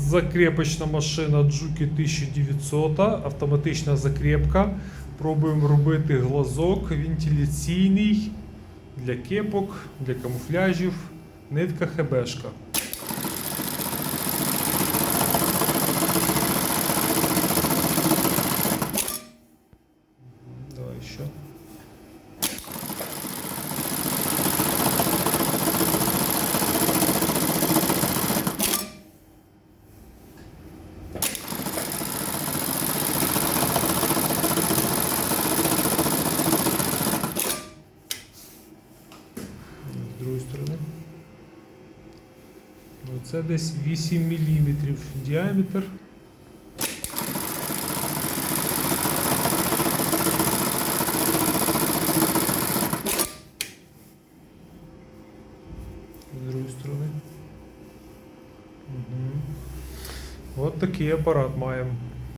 закрепочна машина Juki 1900, автоматична закрепка. Пробуємо робити глазок вентиляційний для кепок, для камуфляжів, нитка ХБшка. Давай ще. З другої сторони. Це десь 8 мм діаметр. З другої сторони. От такий апарат маємо.